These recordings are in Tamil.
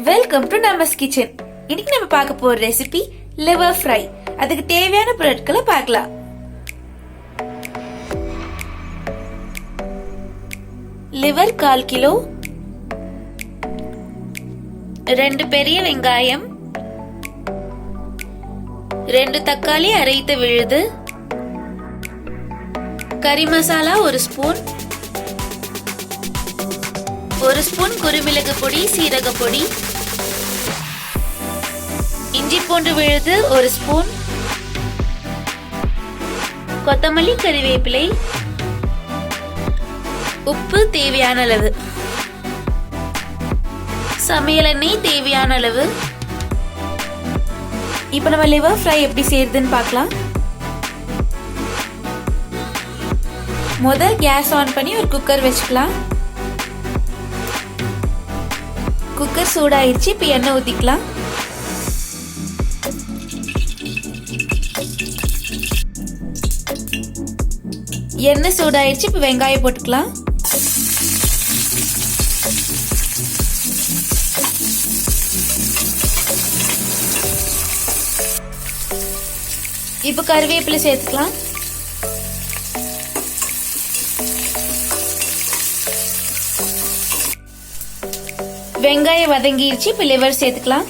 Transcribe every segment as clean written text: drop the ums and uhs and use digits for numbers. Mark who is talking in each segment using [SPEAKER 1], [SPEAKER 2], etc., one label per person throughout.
[SPEAKER 1] Welcome to நமஸ் kitchen. இன்னைக்கு நம்ம பார்க்க போற ரெசிபி லிவர் ஃப்ரை. அதுக்கு தேவையான பொருட்களை பார்க்கலாம். லிவர் 1/4 கிலோ, 2 பெரிய வெங்காயம், 2 தக்காளி அரைத்த விழுது, கறி மசாலா 1 ஸ்பூன், 1 ஸ்பூன் குருமிளகு பொடி, சீரக பொடி, இஞ்சி பூண்டு விழுது 1 ஸ்பூன், கொத்தமல்லி கறிவேப்பிலை, உப்பு தேவையான அளவு, சமையல் எண்ணெய் தேவையான அளவு. இப்ப நம்ம லிவர் ஃப்ரை எப்படி செய்யறதுன்னு பார்க்கலாம். முதல் கேஸ் ஆன் பண்ணி ஒரு குக்கர் வச்சுக்கலாம். குக்கர் சூடாயிருச்சு. இப்ப எண்ணெய் ஊத்திக்கலாம். எண்ணெய் சூடாயிருச்சு. இப்ப வெங்காயம் போட்டுக்கலாம். இப்ப கறிவேப்பிலை சேர்த்துக்கலாம். வெங்காயம் வதங்கிருச்சு. இப்ப லிவர் சேர்த்துக்கலாம்.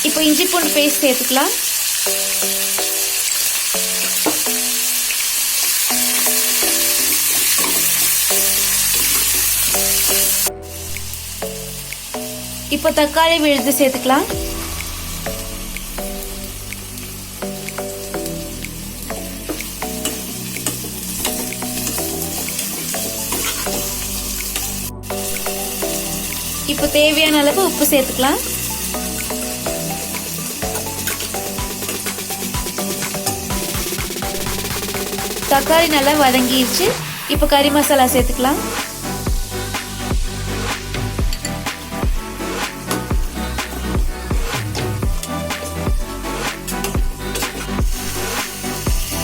[SPEAKER 1] இப்போ இஞ்சி பூண்டு பேஸ்ட் சேர்த்துக்கலாம். இப்போ தக்காளி விழுது சேர்த்துக்கலாம். இப்போ தேவையான அளவு உப்பு சேர்த்துக்கலாம். தக்காளி நல்லா வதங்கிடுச்சு. இப்போ கறி மசாலா சேர்த்துக்கலாம்.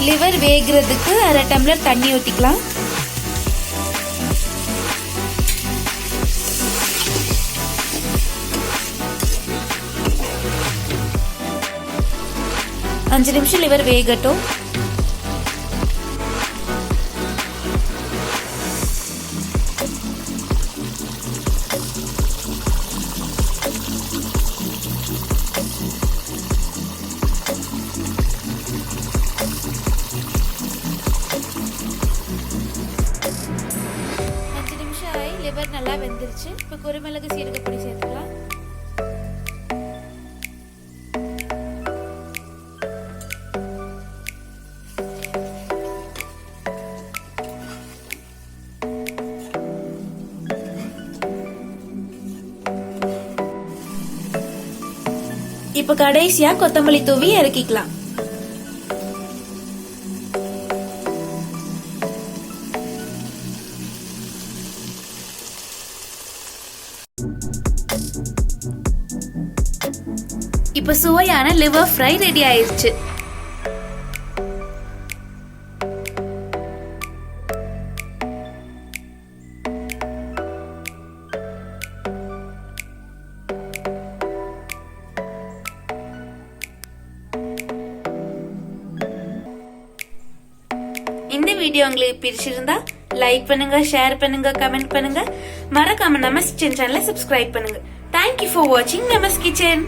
[SPEAKER 1] லிவர் வேகிறதுக்கு 1/2 டம்ளர் தண்ணி ஊத்திக்கலாம். அஞ்சு நிமிஷம் லிவர் வேகட்டும். லிவர் நல்லா வெந்துருச்சு. இப்ப குருமிளகு சீரக பொடி சேர்த்துக்கலாம். இப்ப கடைசியா கொத்தமல்லி தூவி இறக்கிக்கலாம். இப்ப சுவையான லிவர் ஃப்ரை ரெடி ஆயிருச்சு. இந்த வீடியோ உங்களுக்கு பிடிச்சிருந்தா லைக் பண்ணுங்க, ஷேர் பண்ணுங்க, கமெண்ட் பண்ணுங்க. மறக்காம நமஸ் கிச்சன் சேனலை சப்ஸ்கிரைப் பண்ணுங்க. Thank you for watching Namas Kitchen.